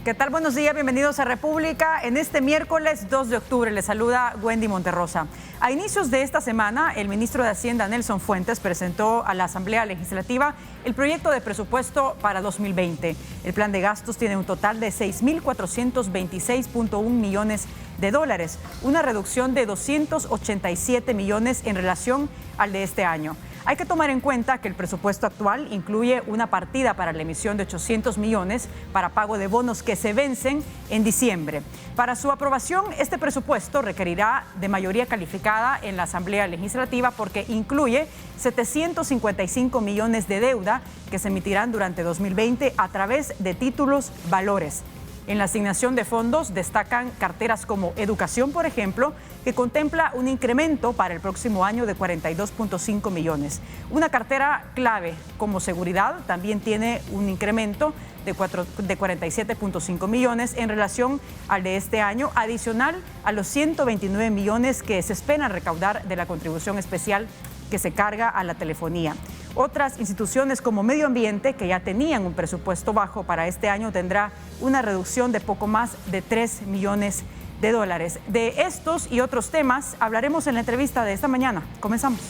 ¿Qué tal? Buenos días, bienvenidos a República. En este miércoles 2 de octubre les saluda Wendy Monterrosa. A inicios de esta semana, el ministro de Hacienda, Nelson Fuentes, presentó a la Asamblea Legislativa el proyecto de presupuesto para 2020. El plan de gastos tiene un total de 6.426.1 millones de dólares, una reducción de 287 millones en relación al de este año. Hay que tomar en cuenta que el presupuesto actual incluye una partida para la emisión de 800 millones para pago de bonos que se vencen en diciembre. Para su aprobación, este presupuesto requerirá de mayoría calificada en la Asamblea Legislativa porque incluye 755 millones de deuda que se emitirán durante 2020 a través de títulos valores. En la asignación de fondos destacan carteras como Educación, por ejemplo, que contempla un incremento para el próximo año de 42.5 millones. Una cartera clave como Seguridad también tiene un incremento de 47.5 millones en relación al de este año, adicional a los 129 millones que se esperan recaudar de la contribución especial que se carga a la telefonía. Otras instituciones como Medio Ambiente, que ya tenían un presupuesto bajo para este año, tendrá una reducción de poco más de 3 millones de dólares. De estos y otros temas hablaremos en la entrevista de esta mañana. Comenzamos.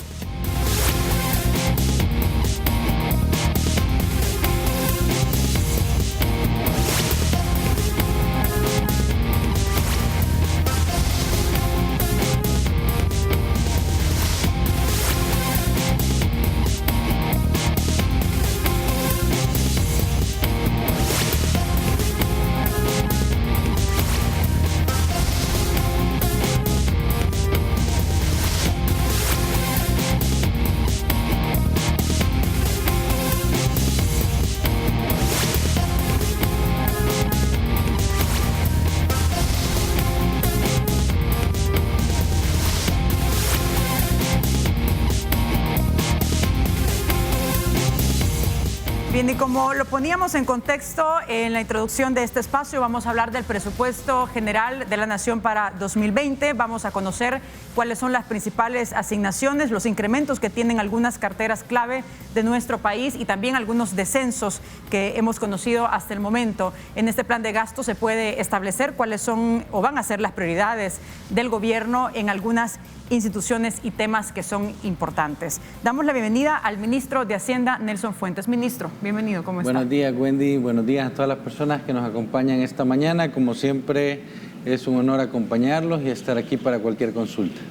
Bien, y como lo poníamos en contexto en la introducción de este espacio, vamos a hablar del presupuesto general de la Nación para 2020. Vamos a conocer cuáles son las principales asignaciones, los incrementos que tienen algunas carteras clave de nuestro país y también algunos descensos que hemos conocido hasta el momento. En este plan de gasto se puede establecer cuáles son o van a ser las prioridades del gobierno en algunas instituciones y temas que son importantes. Damos la bienvenida al ministro de Hacienda, Nelson Fuentes. Ministro, bienvenido, ¿cómo está? Buenos días, Wendy. Buenos días a todas las personas que nos acompañan esta mañana. Como siempre, es un honor acompañarlos y estar aquí para cualquier consulta.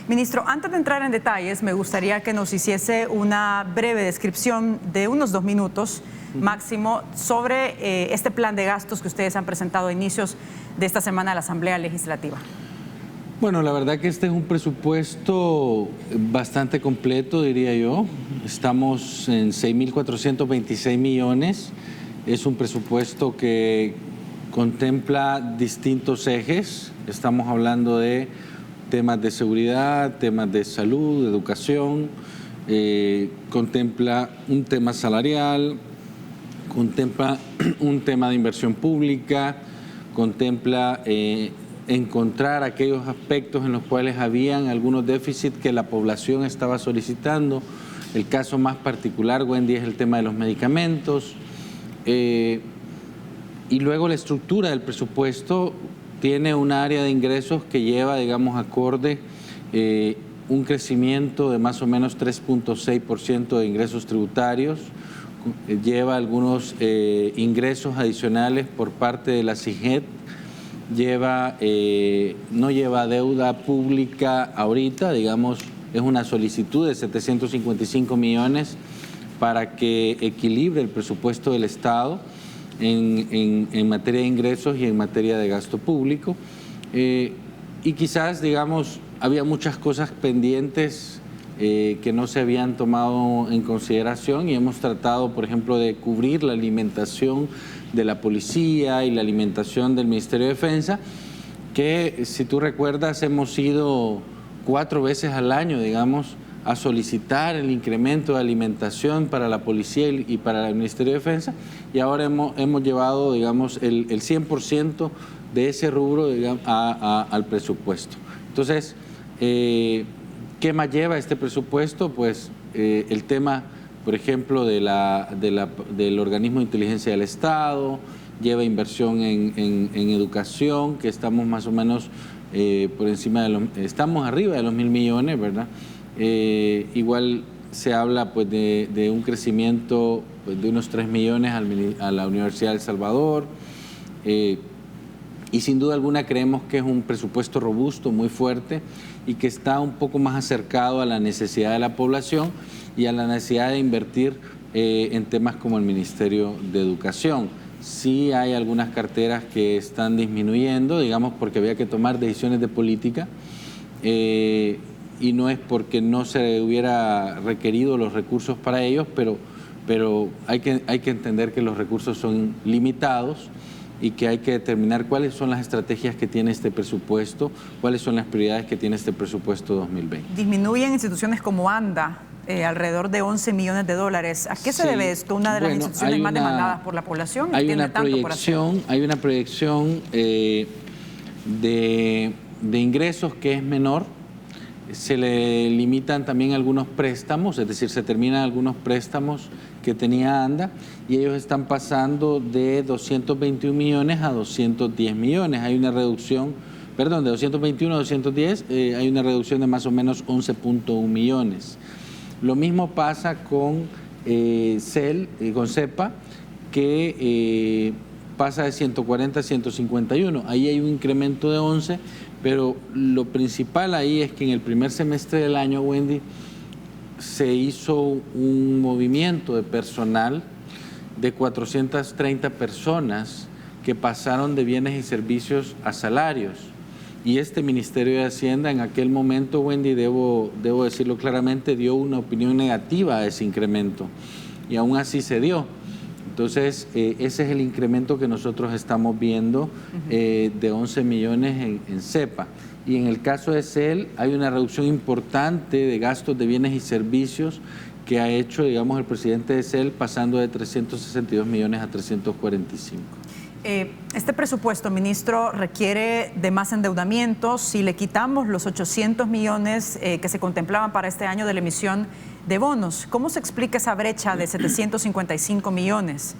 Ministro, antes de entrar en detalles, me gustaría que nos hiciese una breve descripción de unos 2 minutos máximo sobre este plan de gastos que ustedes han presentado a inicios de esta semana a la Asamblea Legislativa. Bueno, la verdad que este es un presupuesto bastante completo, diría yo. Estamos en 6.426 millones. Es un presupuesto que contempla distintos ejes. Estamos hablando de temas de seguridad, temas de salud, de educación. Contempla un tema salarial, contempla un tema de inversión pública, contempla encontrar aquellos aspectos en los cuales habían algunos déficits que la población estaba solicitando. El caso más particular, Wendy, es el tema de los medicamentos. Y luego la estructura del presupuesto tiene un área de ingresos que lleva, digamos, acorde un crecimiento de más o menos 3.6% de ingresos tributarios. Lleva algunos ingresos adicionales por parte de la CIGET. No lleva deuda pública ahorita, digamos, es una solicitud de 755 millones para que equilibre el presupuesto del Estado en materia de ingresos y en materia de gasto público. Y quizás, digamos, había muchas cosas pendientes que no se habían tomado en consideración y hemos tratado, por ejemplo, de cubrir la alimentación de la policía y la alimentación del Ministerio de Defensa, que si tú recuerdas hemos ido 4 veces al año, digamos, a solicitar el incremento de alimentación para la policía y para el Ministerio de Defensa, y ahora hemos llevado, digamos, el 100% de ese rubro, digamos, al presupuesto. Entonces, ¿qué más lleva este presupuesto? Pues el tema, por ejemplo, del organismo de inteligencia del Estado, lleva inversión en educación, que estamos más o menos por encima estamos arriba de los 1.000 millones, ¿verdad? Igual se habla pues de un crecimiento pues, de unos 3 millones a la Universidad de El Salvador, y sin duda alguna creemos que es un presupuesto robusto, muy fuerte, y que está un poco más acercado a la necesidad de la población y a la necesidad de invertir en temas como el Ministerio de Educación. Sí hay algunas carteras que están disminuyendo, digamos, porque había que tomar decisiones de política, y no es porque no se hubiera requerido los recursos para ellos, pero hay que entender que los recursos son limitados y que hay que determinar cuáles son las estrategias que tiene este presupuesto, cuáles son las prioridades que tiene este presupuesto 2020. Disminuyen instituciones como ANDA, alrededor de 11 millones de dólares. ¿A qué se debe esto? Una de las instituciones más demandadas por la población. Hay una proyección de ingresos que es menor. Se le limitan también algunos préstamos, es decir, se terminan algunos préstamos que tenía ANDA y ellos están pasando de 221 millones a 210 millones. Hay una reducción, perdón, de 221 a 210, hay una reducción de más o menos 11.1 millones. Lo mismo pasa con con CEPA, que pasa de 140 a 151. Ahí hay un incremento de 11, pero lo principal ahí es que en el primer semestre del año, Wendy, se hizo un movimiento de personal de 430 personas que pasaron de bienes y servicios a salarios. Y este Ministerio de Hacienda en aquel momento, Wendy, debo decirlo claramente, dio una opinión negativa a ese incremento. Y aún así se dio. Entonces, ese es el incremento que nosotros estamos viendo de 11 millones en CEPA. Y en el caso de CEL hay una reducción importante de gastos de bienes y servicios que ha hecho, digamos, el presidente de CEL pasando de 362 millones a 345. Este presupuesto, ministro, requiere de más endeudamiento. Si le quitamos los 800 millones que se contemplaban para este año de la emisión de bonos, ¿cómo se explica esa brecha de 755 millones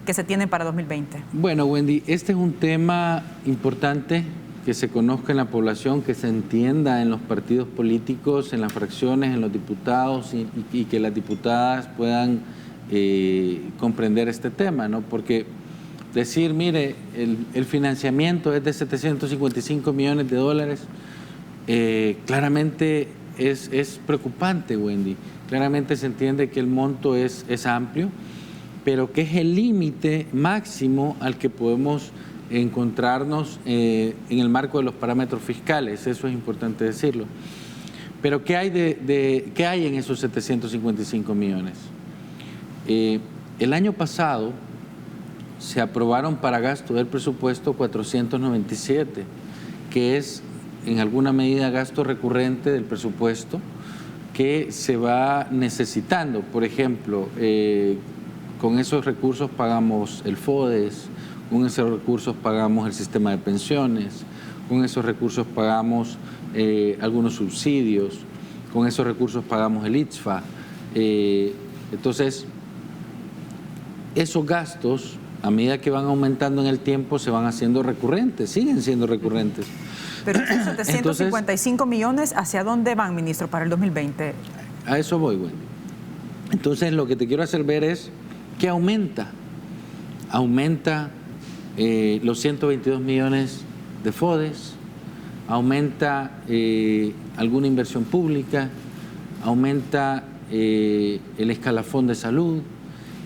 que se tiene para 2020? Bueno, Wendy, este es un tema importante que se conozca en la población, que se entienda en los partidos políticos, en las fracciones, en los diputados y que las diputadas puedan comprender este tema, ¿no? Porque decir, mire, el financiamiento es de 755 millones de dólares, claramente es preocupante, Wendy. Claramente se entiende que el monto es amplio, pero que es el límite máximo al que podemos encontrarnos en el marco de los parámetros fiscales, eso es importante decirlo. Pero ¿qué hay, ¿qué hay en esos 755 millones? El año pasado se aprobaron para gasto del presupuesto 497, que es en alguna medida gasto recurrente del presupuesto que se va necesitando. Por ejemplo, con esos recursos pagamos el FODES, con esos recursos pagamos el sistema de pensiones, con esos recursos pagamos algunos subsidios, con esos recursos pagamos el ITSFA. Entonces, esos gastos, a medida que van aumentando en el tiempo, se van haciendo recurrentes, siguen siendo recurrentes. Pero estos 755 millones, ¿hacia dónde van, ministro, para el 2020? A eso voy, Wendy. Entonces, lo que te quiero hacer ver es que aumenta los 122 millones de FODES, aumenta alguna inversión pública, aumenta el escalafón de salud.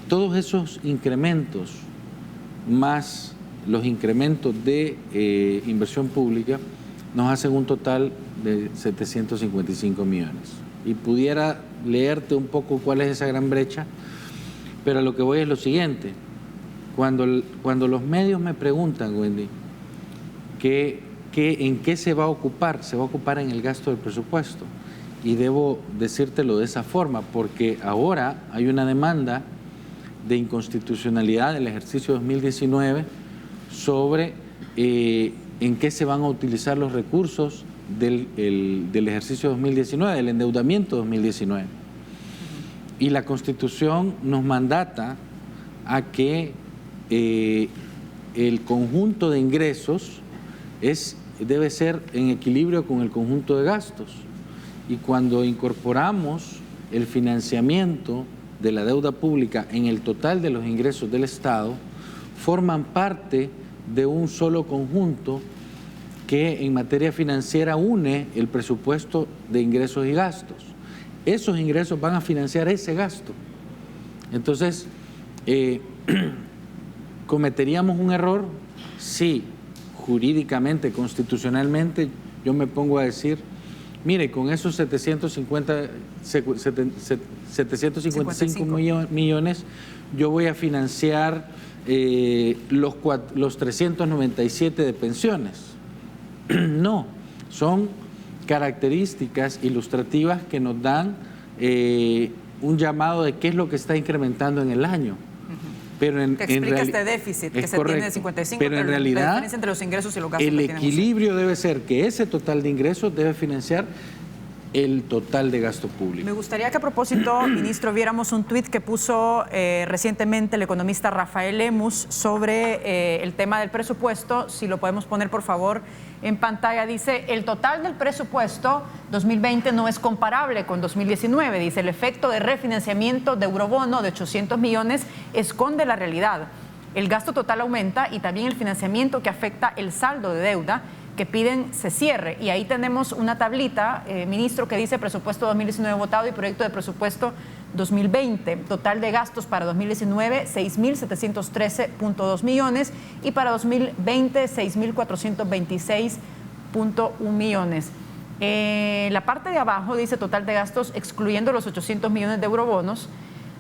Todos esos incrementos, más los incrementos de inversión pública, nos hacen un total de 755 millones. Y pudiera leerte un poco cuál es esa gran brecha, pero lo que voy es lo siguiente. Cuando los medios me preguntan, Wendy, ¿en qué se va a ocupar? Se va a ocupar en el gasto del presupuesto. Y debo decírtelo de esa forma, porque ahora hay una demanda de inconstitucionalidad del ejercicio 2019 sobre en qué se van a utilizar los recursos del ejercicio 2019, del endeudamiento 2019. Y la Constitución nos mandata a que el conjunto de ingresos debe ser en equilibrio con el conjunto de gastos. Y cuando incorporamos el financiamiento de la deuda pública en el total de los ingresos del Estado, forman parte de un solo conjunto que en materia financiera une el presupuesto de ingresos y gastos. Esos ingresos van a financiar ese gasto. Entonces, ¿cometeríamos un error? Sí, jurídicamente, constitucionalmente, yo me pongo a decir, mire, con esos 755 millones, yo voy a financiar los 397 de pensiones. No, son características ilustrativas que nos dan un llamado de qué es lo que está incrementando en el año. Pero que explica este déficit que se tiene de 55, pero en realidad, la diferencia entre los ingresos y los gastos. El equilibrio debe ser que ese total de ingresos debe financiar el total de gasto público. Me gustaría que a propósito, ministro, viéramos un tuit que puso recientemente el economista Rafael Lemus sobre el tema del presupuesto. Si lo podemos poner, por favor, en pantalla. Dice, el total del presupuesto 2020 no es comparable con 2019. Dice, el efecto de refinanciamiento de eurobono de 800 millones esconde la realidad. El gasto total aumenta y también el financiamiento que afecta el saldo de deuda que piden se cierre. Y ahí tenemos una tablita, ministro, que dice presupuesto 2019 votado y proyecto de presupuesto 2020. Total de gastos para 2019, 6.713.2 millones y para 2020, 6.426.1 millones. La parte de abajo dice total de gastos excluyendo los 800 millones de eurobonos,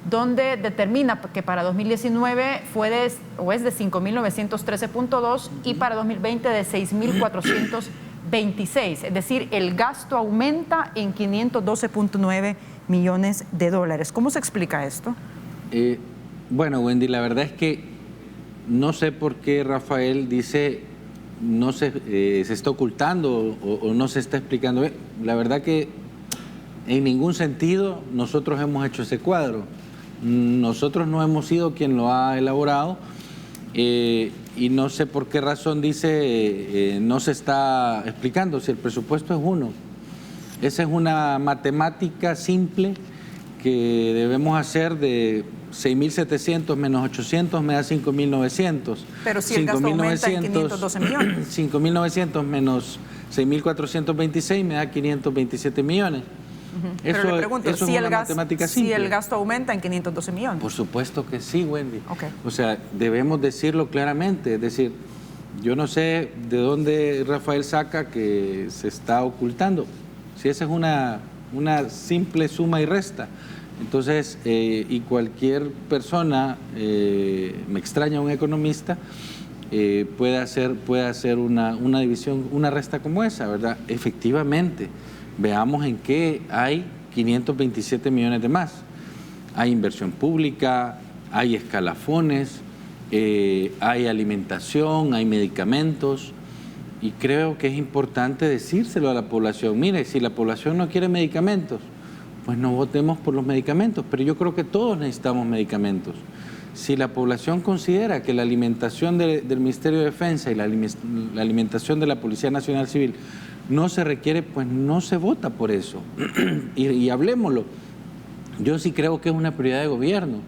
donde determina que para 2019 es de 5.913.2 y para 2020 de 6.426. Es decir, el gasto aumenta en 512.9 millones de dólares. ¿Cómo se explica esto? Bueno, Wendy, la verdad es que no sé por qué Rafael dice no se está ocultando o no se está explicando. La verdad que en ningún sentido nosotros hemos hecho ese cuadro. Nosotros no hemos sido quien lo ha elaborado y no sé por qué razón dice no se está explicando si el presupuesto es uno. Esa es una matemática simple que debemos hacer de 6.700 menos 800 me da 5.900. Pero si el gasto aumenta en 512 millones. 5.900 menos 6.426 me da 527 millones. Pero le pregunto, eso si, es una matemática simple. Si el gasto aumenta en 512 millones. Por supuesto que sí, Wendy. Okay. O sea, debemos decirlo claramente. Es decir, yo no sé de dónde Rafael saca que se está ocultando. Si esa es una simple suma y resta. Entonces, y cualquier persona, me extraña un economista, puede hacer una división, una resta como esa, ¿verdad? Efectivamente. Veamos en qué hay 527 millones de más. Hay inversión pública, hay escalafones, hay alimentación, hay medicamentos. Y creo que es importante decírselo a la población. Mire, si la población no quiere medicamentos, pues no votemos por los medicamentos. Pero yo creo que todos necesitamos medicamentos. Si la población considera que la alimentación del Ministerio de Defensa y la alimentación de la Policía Nacional Civil no se requiere, pues no se vota por eso. y hablémoslo. Yo sí creo que es una prioridad de gobierno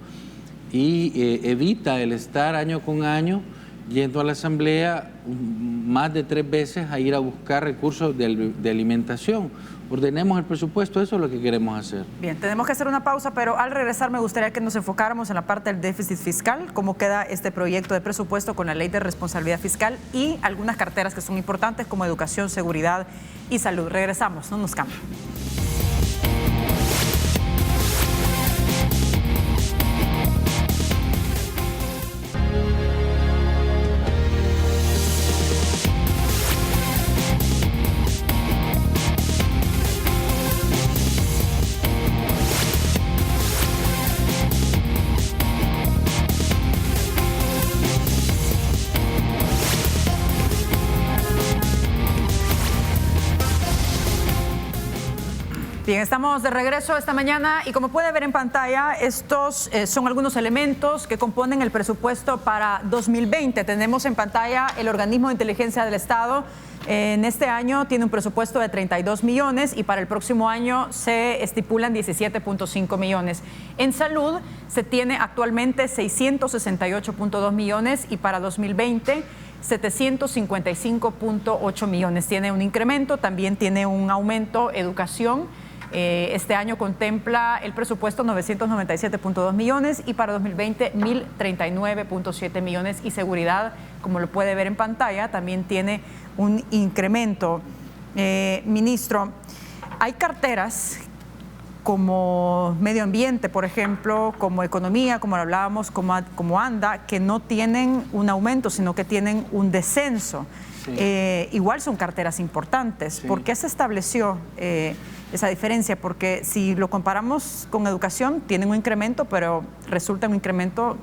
y evita el estar año con año yendo a la Asamblea más de 3 veces a ir a buscar recursos de alimentación. Ordenemos el presupuesto, eso es lo que queremos hacer. Bien, tenemos que hacer una pausa, pero al regresar me gustaría que nos enfocáramos en la parte del déficit fiscal, cómo queda este proyecto de presupuesto con la ley de responsabilidad fiscal y algunas carteras que son importantes como educación, seguridad y salud. Regresamos, no nos cambien. Bien, estamos de regreso esta mañana y como puede ver en pantalla, estos son algunos elementos que componen el presupuesto para 2020. Tenemos en pantalla el Organismo de Inteligencia del Estado. En este año tiene un presupuesto de 32 millones y para el próximo año se estipulan 17.5 millones. En salud se tiene actualmente 668.2 millones y para 2020 755.8 millones. Tiene un incremento, también tiene un aumento educación. Este año contempla el presupuesto 997.2 millones y para 2020 1.039.7 millones. Y seguridad, como lo puede ver en pantalla, también tiene un incremento. Ministro, hay carteras como medio ambiente, por ejemplo, como economía, como lo hablábamos, como ANDA, que no tienen un aumento, sino que tienen un descenso. Sí. Igual son carteras importantes. Sí. ¿Por qué se estableció esa diferencia? Porque si lo comparamos con educación, tienen un incremento, pero resulta un incremento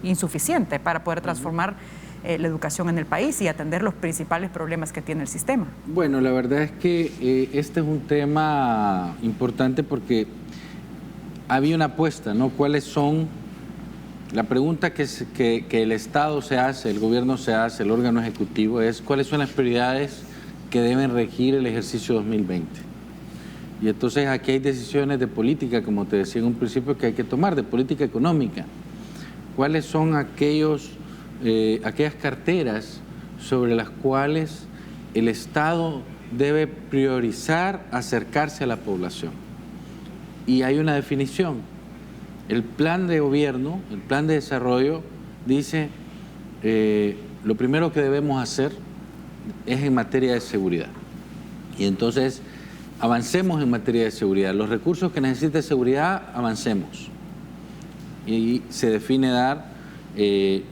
insuficiente para poder transformar la educación en el país y atender los principales problemas que tiene el sistema. Bueno, la verdad es que este es un tema importante porque había una apuesta, ¿no? ¿Cuáles son? La pregunta que el Estado se hace, el gobierno se hace, el órgano ejecutivo es ¿cuáles son las prioridades que deben regir el ejercicio 2020? Y entonces aquí hay decisiones de política, como te decía en un principio, que hay que tomar, de política económica. ¿Cuáles son aquellas carteras sobre las cuales el Estado debe priorizar acercarse a la población? Y hay una definición. El plan de gobierno, el plan de desarrollo, dice lo primero que debemos hacer es en materia de seguridad. Y entonces avancemos en materia de seguridad. Los recursos que necesite seguridad, avancemos. Y se define dar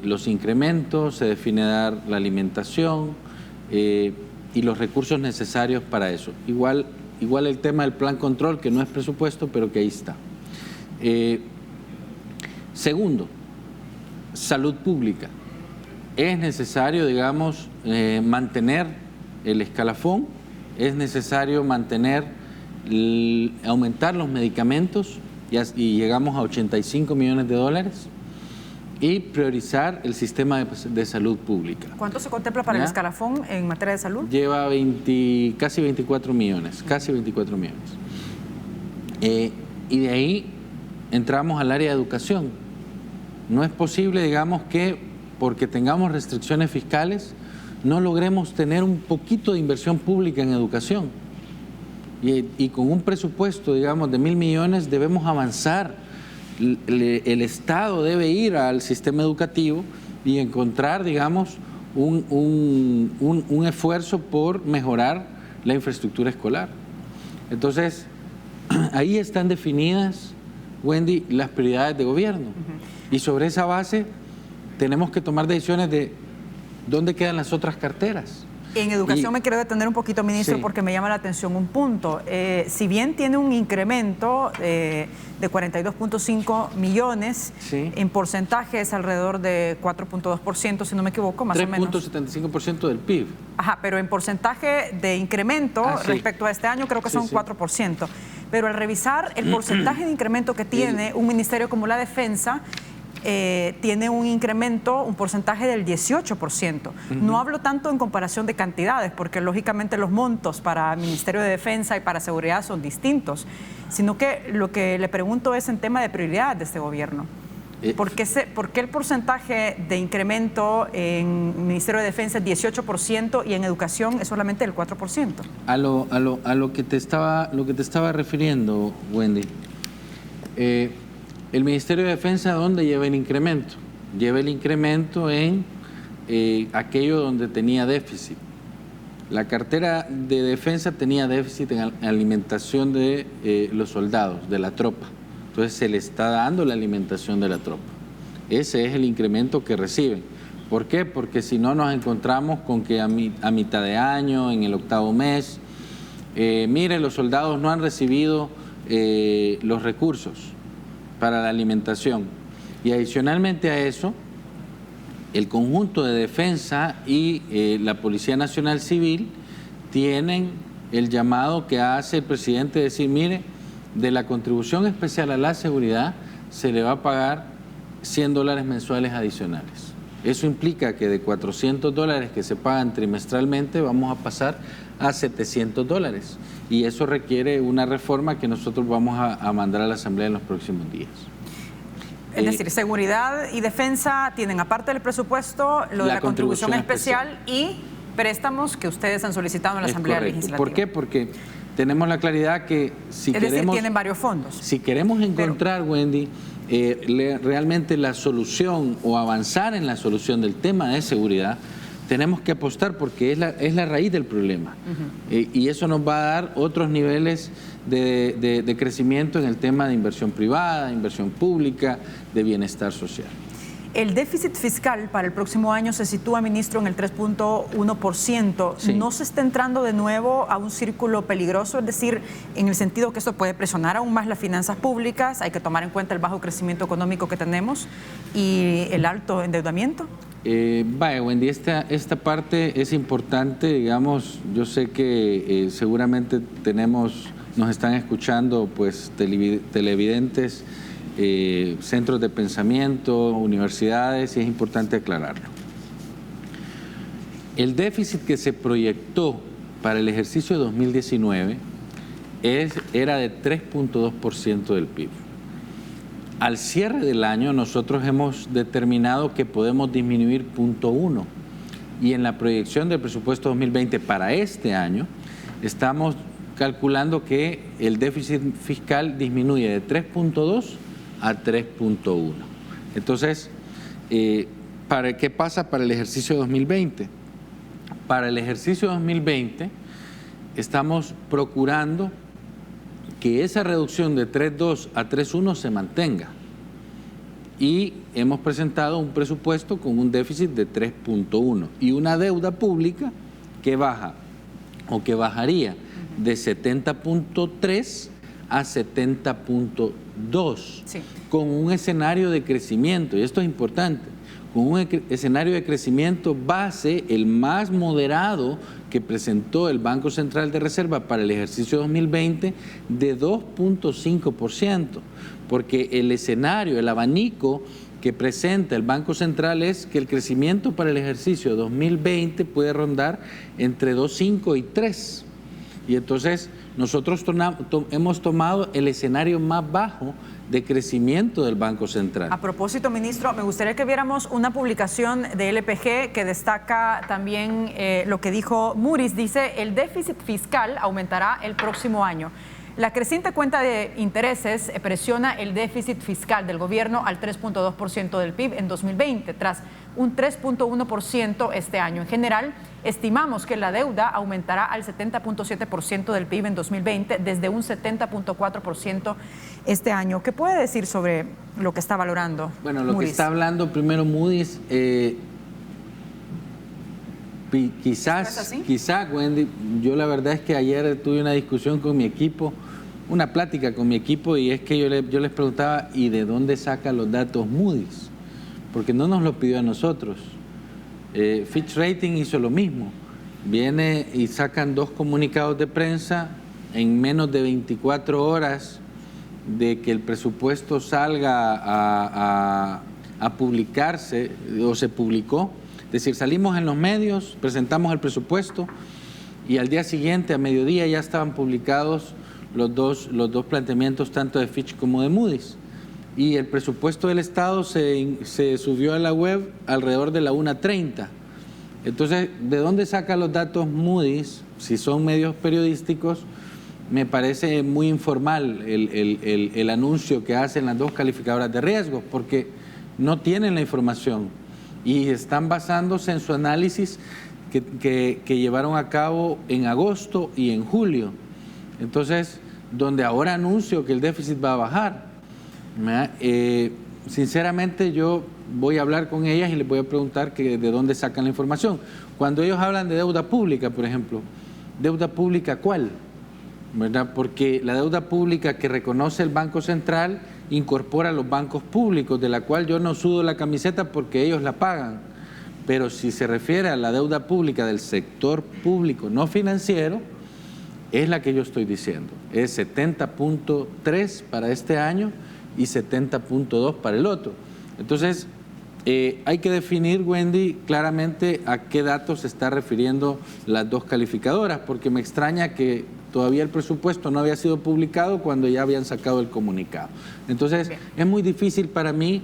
los incrementos, se define dar la alimentación y los recursos necesarios para eso. Igual el tema del plan control, que no es presupuesto, pero que ahí está. Segundo, salud pública. Es necesario, digamos, mantener el escalafón, es necesario aumentar los medicamentos y llegamos a 85 millones de dólares y priorizar el sistema de salud pública. ¿Cuánto se contempla para el escalafón en materia de salud? Lleva casi 24 millones, casi 24 millones. Y de ahí entramos al área de educación. No es posible, digamos, que porque tengamos restricciones fiscales no logremos tener un poquito de inversión pública en educación. Y con un presupuesto, digamos, de 1.000 millones debemos avanzar. El Estado debe ir al sistema educativo y encontrar, digamos, un esfuerzo por mejorar la infraestructura escolar. Entonces, ahí están definidas, Wendy, las prioridades de gobierno. Y sobre esa base tenemos que tomar decisiones de dónde quedan las otras carteras. En educación me quiero detener un poquito, ministro, sí, porque me llama la atención un punto. Si bien tiene un incremento de 42.5 millones, sí, en porcentaje es alrededor de 4.2%, si no me equivoco, más o menos. 3.75% del PIB. Ajá, pero en porcentaje de incremento sí, respecto a este año creo que son 4%. Pero al revisar el porcentaje de incremento que tiene un ministerio como la Defensa, tiene un incremento, un porcentaje del 18%. No hablo tanto en comparación de cantidades, porque lógicamente los montos para el Ministerio de Defensa y para Seguridad son distintos, sino que lo que le pregunto es en tema de prioridad de este gobierno. ¿Por qué el porcentaje de incremento en el Ministerio de Defensa es 18% y en educación es solamente el 4%? A lo que te estaba refiriendo, Wendy. El Ministerio de Defensa, ¿dónde lleva el incremento? Lleva el incremento en aquello donde tenía déficit. La cartera de defensa tenía déficit en alimentación de los soldados, de la tropa. Entonces se le está dando la alimentación de la tropa. Ese es el incremento que reciben. ¿Por qué? Porque si no nos encontramos con que a mitad de año, en el 8º mes, mire, los soldados no han recibido los recursos para la alimentación. Y adicionalmente a eso, el conjunto de defensa y la Policía Nacional Civil tienen el llamado que hace el presidente de decir, mire, de la contribución especial a la seguridad se le va a pagar $100 mensuales adicionales. Eso implica que de $400 que se pagan trimestralmente vamos a pasar a $700. Y eso requiere una reforma que nosotros vamos a mandar a la Asamblea en los próximos días. Es decir, seguridad y defensa tienen aparte del presupuesto lo de la contribución especial y préstamos que ustedes han solicitado en la Asamblea Legislativa. ¿Por qué? Porque tenemos la claridad que si queremos... Es decir, tienen varios fondos. Si queremos encontrar, Wendy, realmente la solución o avanzar en la solución del tema de seguridad, tenemos que apostar porque es la raíz del problema. Y eso nos va a dar otros niveles de crecimiento en el tema de inversión privada, inversión pública, de bienestar social. El déficit fiscal para el próximo año se sitúa, ministro, en el 3.1%. Sí. ¿No se está entrando de nuevo a un círculo peligroso? Es decir, en el sentido que esto puede presionar aún más las finanzas públicas, hay que tomar en cuenta el bajo crecimiento económico que tenemos y el alto endeudamiento. Vaya, Wendy, esta parte es importante, digamos, yo sé que seguramente nos están escuchando pues televidentes, centros de pensamiento, universidades, y es importante aclararlo. El déficit que se proyectó para el ejercicio de 2019 era de 3.2% del PIB. Al cierre del año nosotros hemos determinado que podemos disminuir 0.1 y en la proyección del presupuesto 2020 para este año estamos calculando que el déficit fiscal disminuye de 3.2 a 3.1. Entonces, ¿qué pasa para el ejercicio 2020? Para el ejercicio 2020 estamos procurando que esa reducción de 3.2 a 3.1 se mantenga y hemos presentado un presupuesto con un déficit de 3.1 y una deuda pública que baja o que bajaría de 70.3 a 70.2 sí, con un escenario de crecimiento, y esto es importante, con un escenario de crecimiento base, el más moderado que presentó el Banco Central de Reserva para el ejercicio 2020, de 2.5%, porque el escenario, el abanico que presenta el Banco Central es que el crecimiento para el ejercicio 2020 puede rondar entre 2.5 y 3%. Y entonces nosotros hemos tomado el escenario más bajo de crecimiento del Banco Central. A propósito, ministro, me gustaría que viéramos una publicación de LPG que destaca también lo que dijo Moody's. Dice, el déficit fiscal aumentará el próximo año. La creciente cuenta de intereses presiona el déficit fiscal del gobierno al 3.2% del PIB en 2020, tras un 3.1% este año. En general, estimamos que la deuda aumentará al 70.7% del PIB en 2020, desde un 70.4% este año. ¿Qué puede decir sobre lo que está valorando Bueno, lo Moody's? Que está hablando primero Moody's, quizás, Wendy, yo la verdad es que ayer tuve una discusión con mi equipo, una plática con mi equipo, y es que yo les preguntaba, ¿y de dónde saca los datos Moody's? Porque no nos lo pidió a nosotros. Fitch Rating hizo lo mismo. Viene y sacan 2 comunicados de prensa en menos de 24 horas de que el presupuesto salga a publicarse, o se publicó. Es decir, salimos en los medios, presentamos el presupuesto y al día siguiente, a mediodía, ya estaban publicados los dos planteamientos, tanto de Fitch como de Moody's. Y el presupuesto del Estado se subió a la web alrededor de la 1:30. Entonces, ¿de dónde saca los datos Moody's? Si son medios periodísticos, me parece muy informal el anuncio que hacen las 2 calificadoras de riesgos, porque no tienen la información y están basándose en su análisis que llevaron a cabo en agosto y en julio. Entonces, donde ahora anuncio que el déficit va a bajar, sinceramente yo voy a hablar con ellas y les voy a preguntar de dónde sacan la información. Cuando ellos hablan de deuda pública, por ejemplo, ¿deuda pública cuál? ¿Verdad? Porque la deuda pública que reconoce el Banco Central incorpora a los bancos públicos, de la cual yo no sudo la camiseta porque ellos la pagan. Pero si se refiere a la deuda pública del sector público no financiero, es la que yo estoy diciendo. Es 70.3 para este año y 70.2 para el otro. Entonces, hay que definir, Wendy, claramente a qué datos se está refiriendo las dos calificadoras, porque me extraña que todavía el presupuesto no había sido publicado cuando ya habían sacado el comunicado. Entonces, es muy difícil para mí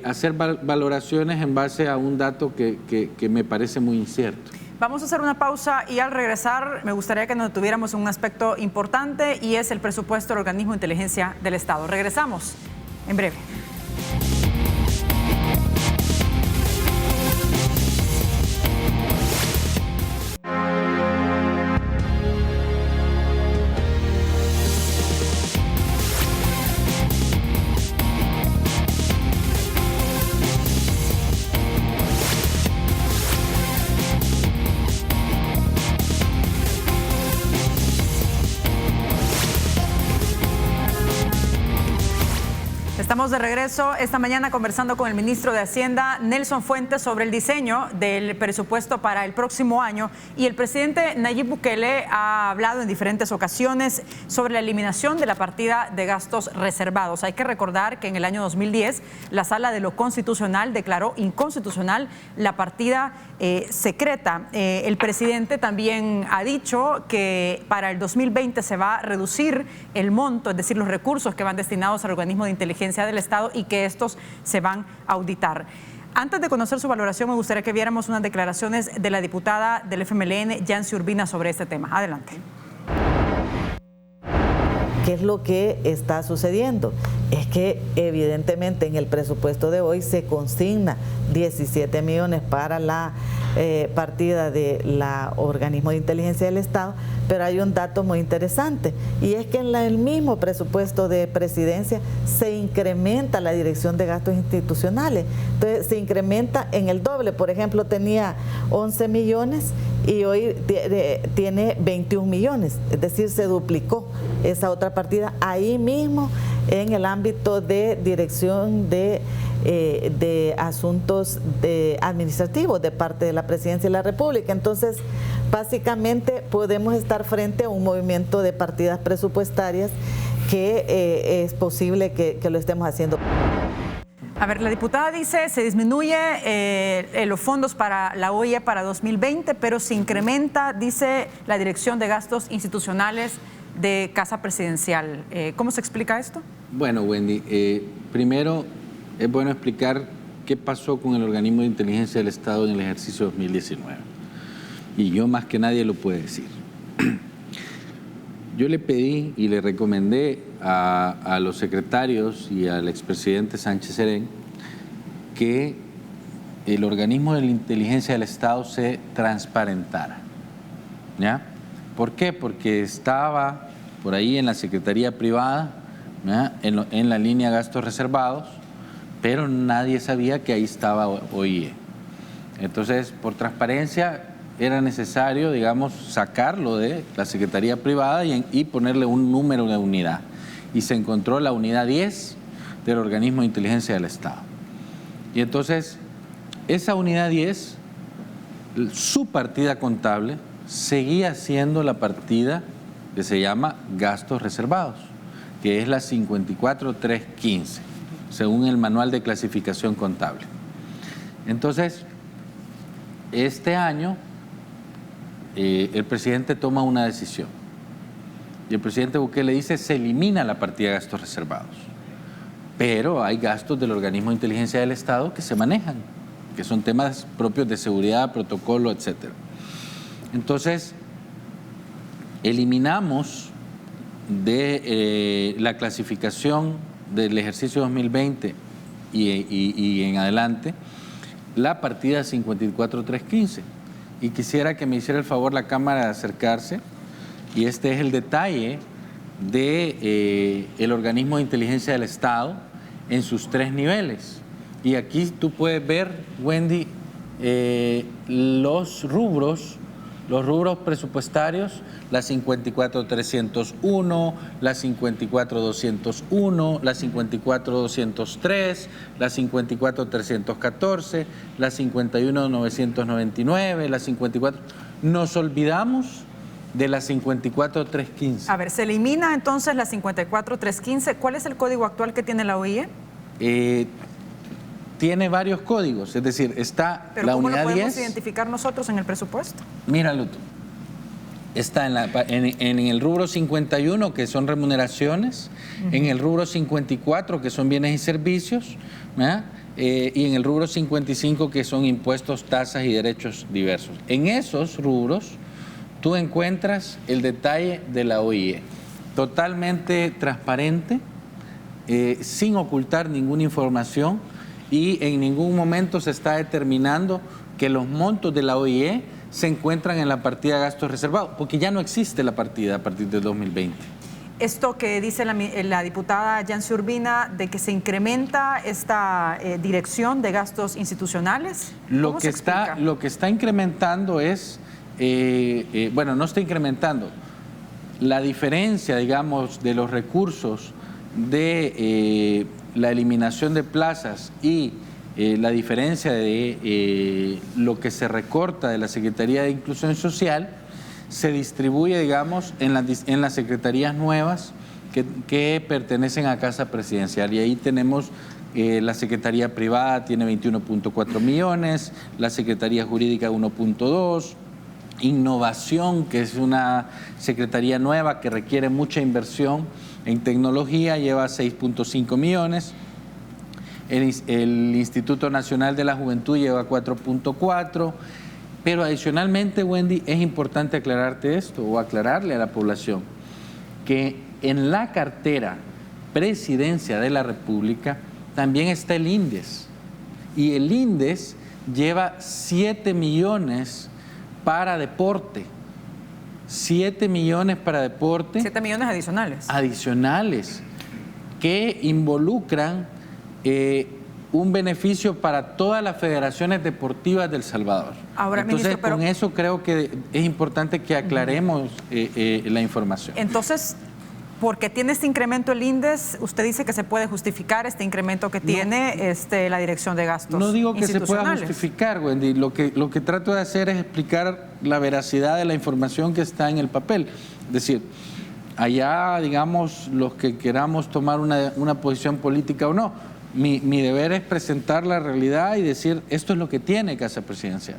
hacer valoraciones en base a un dato que me parece muy incierto. Vamos a hacer una pausa y al regresar me gustaría que nos detuviéramos en un aspecto importante y es el presupuesto del Organismo de Inteligencia del Estado. Regresamos en breve. Estamos de regreso esta mañana conversando con el ministro de Hacienda, Nelson Fuentes, sobre el diseño del presupuesto para el próximo año. Y el presidente Nayib Bukele ha hablado en diferentes ocasiones sobre la eliminación de la partida de gastos reservados. Hay que recordar que en el año 2010 la Sala de lo Constitucional declaró inconstitucional la partida secreta. El presidente también ha dicho que para el 2020 se va a reducir el monto, es decir, los recursos que van destinados al organismo de inteligencia del Estado y que estos se van a auditar. Antes de conocer su valoración, me gustaría que viéramos unas declaraciones de la diputada del FMLN, Yancy Urbina, sobre este tema. Adelante. ¿Qué es lo que está sucediendo? Es que evidentemente en el presupuesto de hoy se consigna 17 millones para la partida del organismo de inteligencia del Estado, pero hay un dato muy interesante y es que en el mismo presupuesto de presidencia se incrementa la dirección de gastos institucionales. Entonces se incrementa en el doble. Por ejemplo, tenía 11 millones y hoy tiene 21 millones, es decir, se duplicó esa otra partida ahí mismo en el ámbito de dirección de asuntos administrativos de parte de la Presidencia de la República. Entonces, básicamente podemos estar frente a un movimiento de partidas presupuestarias que es posible que lo estemos haciendo. A ver, la diputada dice se disminuye los fondos para la OIE para 2020, pero se incrementa, dice, la dirección de gastos institucionales de Casa Presidencial. ¿Cómo se explica esto? Bueno, Wendy, primero es bueno explicar qué pasó con el organismo de inteligencia del Estado en el ejercicio 2019. Y yo más que nadie lo puedo decir. Yo le pedí y le recomendé a los secretarios y al expresidente Sánchez Serén que el organismo de la inteligencia del Estado se transparentara. ¿Ya? ¿Por qué? Porque estaba por ahí en la Secretaría Privada, en la línea gastos reservados, pero nadie sabía que ahí estaba OIE. Entonces, por transparencia, era necesario, digamos, sacarlo de la Secretaría Privada y ponerle un número de unidad. Y se encontró la unidad 10 del organismo de inteligencia del Estado. Y entonces, esa unidad 10, su partida contable, seguía siendo la partida que se llama gastos reservados, que es la 54315, según el manual de clasificación contable. Entonces, este año el presidente toma una decisión y el presidente Bukele dice se elimina la partida de gastos reservados, pero hay gastos del organismo de inteligencia del Estado que se manejan, que son temas propios de seguridad, protocolo, etcétera. Entonces, eliminamos de la clasificación del ejercicio 2020 y en adelante la partida 54315. Y quisiera que me hiciera el favor la Cámara de acercarse, y este es el detalle de el organismo de inteligencia del Estado en sus 3 niveles. Y aquí tú puedes ver, Wendy, los rubros presupuestarios, la 54301, la 54201, la 54203, la 54314, la 51999, la 54. Nos olvidamos de la 54.315. A ver, se elimina entonces la 54.315. ¿Cuál es el código actual que tiene la OIE? Tiene varios códigos, es decir, está ¿Pero la cómo unidad lo podemos 10. identificar nosotros en el presupuesto? Míralo tú. Está en el rubro 51, que son remuneraciones, en el rubro 54, que son bienes y servicios, ¿verdad? Y en el rubro 55, que son impuestos, tasas y derechos diversos. En esos rubros, tú encuentras el detalle de la OIE, totalmente transparente, sin ocultar ninguna información, y en ningún momento se está determinando que los montos de la OIE se encuentran en la partida de gastos reservados, porque ya no existe la partida a partir del 2020. Esto que dice la diputada Yancy Urbina, de que se incrementa esta dirección de gastos institucionales, Lo que está incrementando es, bueno, no está incrementando, la diferencia, digamos, de los recursos de la eliminación de plazas y la diferencia de lo que se recorta de la Secretaría de Inclusión Social se distribuye, digamos, en las secretarías nuevas que pertenecen a Casa Presidencial. Y ahí tenemos la Secretaría Privada, tiene 21.4 millones, la Secretaría Jurídica 1.2, Innovación, que es una secretaría nueva que requiere mucha inversión en tecnología, lleva 6.5 millones. El Instituto Nacional de la Juventud lleva 4.4, pero adicionalmente, Wendy, es importante aclararte esto o aclararle a la población que en la cartera Presidencia de la República también está el INDES, y el INDES lleva 7 millones para deporte. 7 millones para deporte. 7 millones adicionales. Adicionales, que involucran un beneficio para todas las federaciones deportivas de El Salvador. Ahora, entonces, ministro, con eso creo que es importante que aclaremos la información. Entonces, porque tiene este incremento el INDES, usted dice que se puede justificar este incremento que tiene la dirección de gastos. No digo que se pueda justificar, Wendy. Lo que trato de hacer es explicar la veracidad de la información que está en el papel. Es decir, allá, digamos, los que queramos tomar una posición política o no, mi deber es presentar la realidad y decir, esto es lo que tiene Casa Presidencial.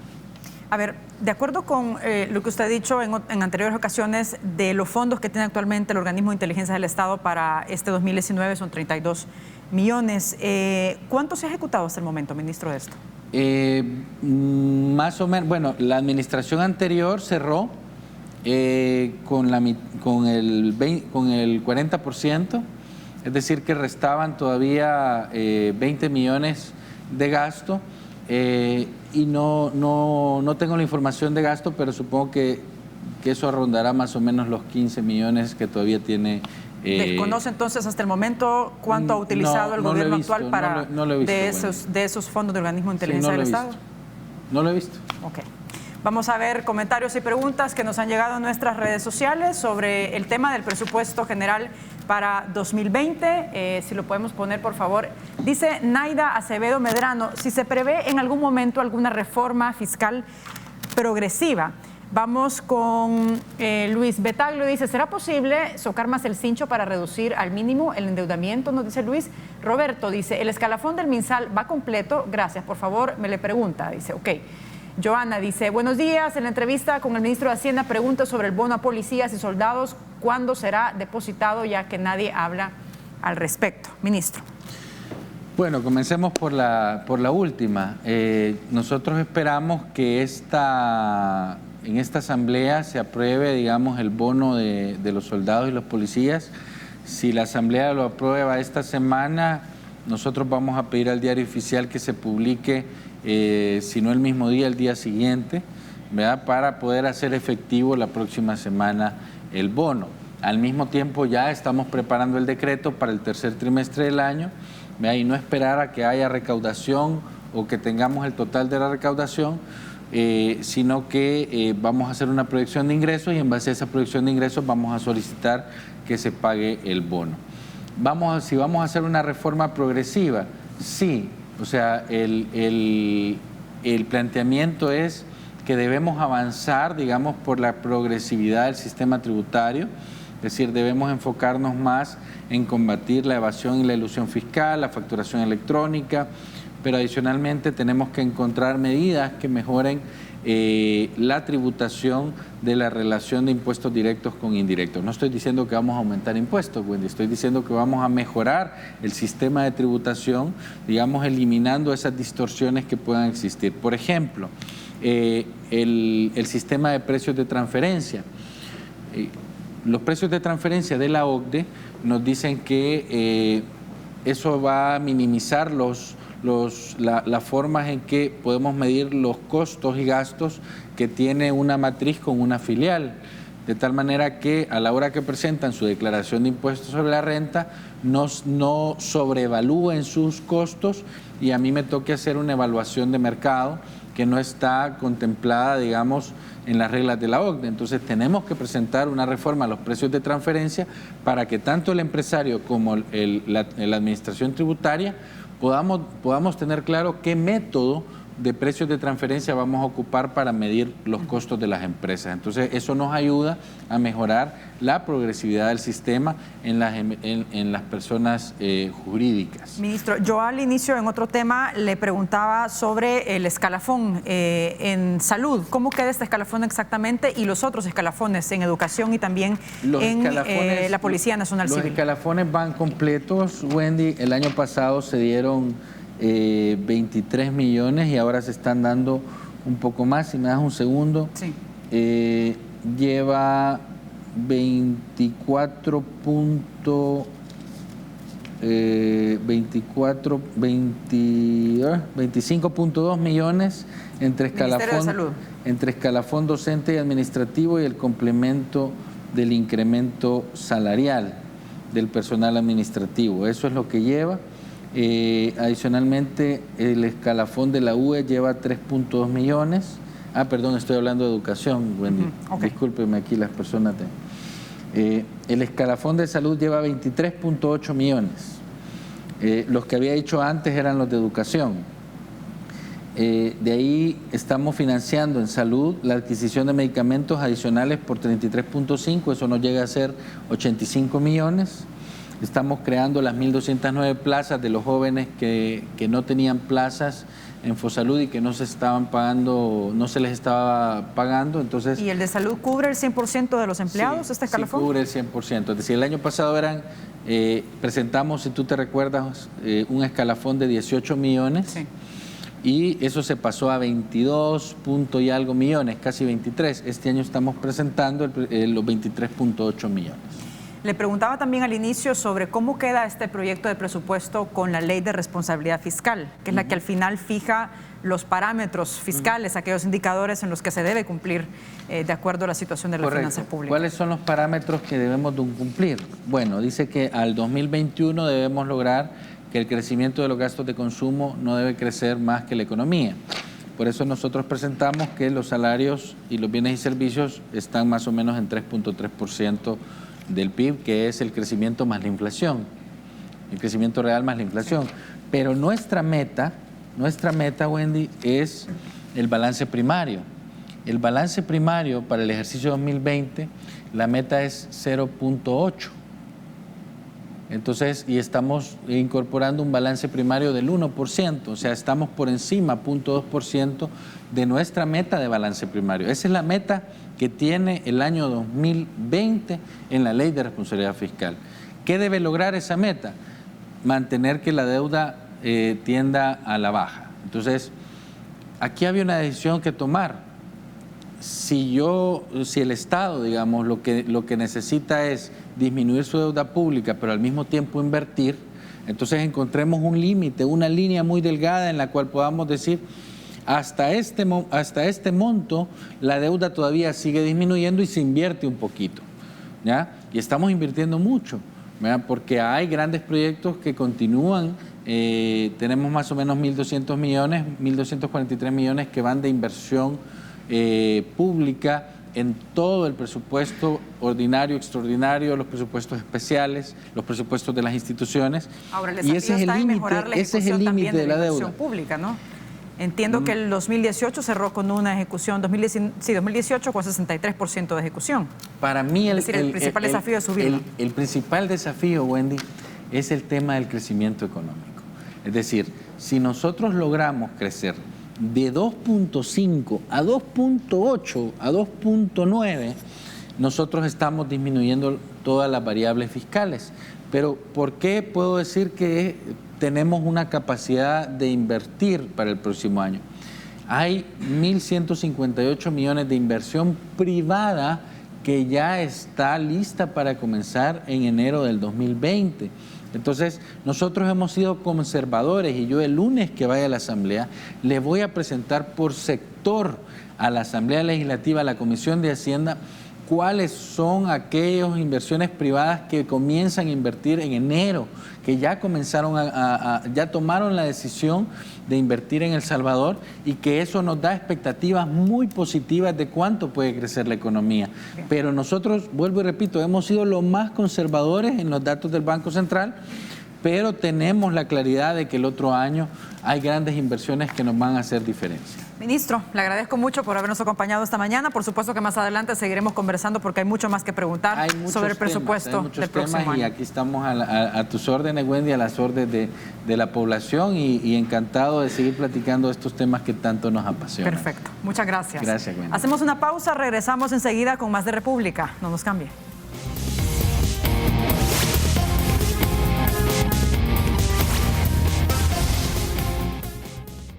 A ver, de acuerdo con lo que usted ha dicho en anteriores ocasiones, de los fondos que tiene actualmente el Organismo de Inteligencia del Estado para este 2019 son 32 millones. ¿Cuánto se ha ejecutado hasta el momento, ministro, de esto? Más o menos, bueno, la administración anterior cerró con el 40%, es decir, que restaban todavía 20 millones de gasto. Y no tengo la información de gasto, pero supongo que eso rondará más o menos los 15 millones que todavía tiene. ¿Desconoce entonces hasta el momento cuánto ha utilizado el gobierno actual para de esos fondos del Organismo de Inteligencia del Estado? No lo he visto. Ok. Vamos a ver comentarios y preguntas que nos han llegado en nuestras redes sociales sobre el tema del presupuesto general para 2020. Si lo podemos poner, por favor. Dice Naida Acevedo Medrano, si se prevé en algún momento alguna reforma fiscal progresiva. Vamos con Luis Betaglio, dice, ¿será posible socar más el cincho para reducir al mínimo el endeudamiento? Nos dice Luis. Roberto dice, ¿el escalafón del MinSal va completo? Gracias, por favor, me le pregunta. Dice, ok. Joana dice, buenos días, en la entrevista con el ministro de Hacienda pregunta sobre el bono a policías y soldados, ¿cuándo será depositado? Ya que nadie habla al respecto. Ministro. Bueno, comencemos por la última. Nosotros esperamos que en esta asamblea se apruebe, digamos, el bono de los soldados y los policías. Si la asamblea lo aprueba esta semana, nosotros vamos a pedir al diario oficial que se publique, si no el mismo día, el día siguiente, ¿verdad?, para poder hacer efectivo la próxima semana el bono. Al mismo tiempo ya estamos preparando el decreto para el tercer trimestre del año, ¿verdad?, y no esperar a que haya recaudación o que tengamos el total de la recaudación, sino que vamos a hacer una proyección de ingresos y en base a esa proyección de ingresos vamos a solicitar que se pague el bono. Si vamos a hacer una reforma progresiva, sí. O sea, el planteamiento es que debemos avanzar, digamos, por la progresividad del sistema tributario. Es decir, debemos enfocarnos más en combatir la evasión y la elusión fiscal, la facturación electrónica, pero adicionalmente tenemos que encontrar medidas que mejoren la tributación de la relación de impuestos directos con indirectos. No estoy diciendo que vamos a aumentar impuestos, Wendy, estoy diciendo que vamos a mejorar el sistema de tributación, digamos, eliminando esas distorsiones que puedan existir. Por ejemplo, el sistema de precios de transferencia. Los precios de transferencia de la OCDE nos dicen que eso va a minimizar las formas en que podemos medir los costos y gastos que tiene una matriz con una filial, de tal manera que a la hora que presentan su declaración de impuestos sobre la renta no sobreevalúen sus costos y a mí me toque hacer una evaluación de mercado que no está contemplada, digamos, en las reglas de la OCDE. Entonces tenemos que presentar una reforma a los precios de transferencia para que tanto el empresario como la administración tributaria podamos tener claro qué método de precios de transferencia vamos a ocupar para medir los costos de las empresas. Entonces eso nos ayuda a mejorar la progresividad del sistema en las personas jurídicas. Ministro, yo al inicio en otro tema le preguntaba sobre el escalafón en salud. ¿Cómo queda este escalafón exactamente y los otros escalafones en educación y también en la Policía Nacional Civil? Los escalafones van completos, Wendy. El año pasado se dieron 23 millones y ahora se están dando un poco más. Si me das un segundo, sí. Lleva 25.2 millones entre escalafón docente y administrativo y el complemento del incremento salarial del personal administrativo. Eso es lo que lleva. Adicionalmente, el escalafón de la UE lleva 3.2 millones. Perdón, estoy hablando de educación, Wendy. Okay. Discúlpeme aquí las personas. El escalafón de salud lleva 23.8 millones. Los que había dicho antes eran los de educación. De ahí estamos financiando en salud la adquisición de medicamentos adicionales por 33.5, eso nos llega a ser 85 millones. Estamos creando las 1.209 plazas de los jóvenes que no tenían plazas en Fosalud y que no se les estaba pagando. Entonces, ¿y el de salud cubre el 100% de los empleados, este escalafón? Sí, cubre el 100%. Es decir, el año pasado presentamos, si tú te recuerdas, un escalafón de 18 millones. Sí. Y eso se pasó a 22 punto y algo millones, casi 23. Este año estamos presentando los 23.8 millones. Le preguntaba también al inicio sobre cómo queda este proyecto de presupuesto con la Ley de Responsabilidad Fiscal, que es la que al final fija los parámetros fiscales, aquellos indicadores en los que se debe cumplir de acuerdo a la situación de las finanzas públicas. ¿Cuáles son los parámetros que debemos cumplir? Bueno, dice que al 2021 debemos lograr que el crecimiento de los gastos de consumo no debe crecer más que la economía. Por eso nosotros presentamos que los salarios y los bienes y servicios están más o menos en 3.3% del PIB, que es el crecimiento más la inflación, el crecimiento real más la inflación. Pero nuestra meta, Wendy, es el balance primario. El balance primario para el ejercicio 2020, la meta es 0.8. Entonces, y estamos incorporando un balance primario del 1%, o sea, estamos por encima, 0.2% de nuestra meta de balance primario. Esa es la meta que tiene el año 2020 en la Ley de Responsabilidad Fiscal. ¿Qué debe lograr esa meta? Mantener que la deuda tienda a la baja. Entonces, aquí había una decisión que tomar. Si el Estado, digamos, lo que necesita es disminuir su deuda pública, pero al mismo tiempo invertir, entonces encontremos un límite, una línea muy delgada en la cual podamos decir, hasta este monto la deuda todavía sigue disminuyendo y se invierte un poquito, ¿ya? Y estamos invirtiendo mucho, ¿verdad? Porque hay grandes proyectos que continúan. Tenemos más o menos 1.200 millones, 1.243 millones que van de inversión pública en todo el presupuesto ordinario, extraordinario, los presupuestos especiales, los presupuestos de las instituciones. Ahora, el desafío está en mejorar la ejecución también de la inversión pública, ¿no? Entiendo que el 2018 cerró con una ejecución, 2018 con 63% de ejecución. Para mí el principal desafío es subirlo. El principal desafío, Wendy, es el tema del crecimiento económico. Es decir, si nosotros logramos crecer de 2.5 a 2.8 a 2.9, nosotros estamos disminuyendo todas las variables fiscales. Pero ¿por qué puedo decir que tenemos una capacidad de invertir para el próximo año? Hay 1.158 millones de inversión privada que ya está lista para comenzar en enero del 2020. Entonces, nosotros hemos sido conservadores y yo el lunes que vaya a la Asamblea le voy a presentar por sector a la Asamblea Legislativa, a la Comisión de Hacienda, cuáles son aquellas inversiones privadas que comienzan a invertir en enero, que ya comenzaron ya tomaron la decisión de invertir en El Salvador y que eso nos da expectativas muy positivas de cuánto puede crecer la economía. Pero nosotros, vuelvo y repito, hemos sido los más conservadores en los datos del Banco Central, pero tenemos la claridad de que el otro año hay grandes inversiones que nos van a hacer diferencia. Ministro, le agradezco mucho por habernos acompañado esta mañana. Por supuesto que más adelante seguiremos conversando porque hay mucho más que preguntar sobre el presupuesto del próximo año. Y aquí estamos a tus órdenes, Wendy, a las órdenes de la población y encantado de seguir platicando estos temas que tanto nos apasionan. Perfecto, muchas gracias. Gracias, Wendy. Hacemos una pausa, regresamos enseguida con más de República. No nos cambie.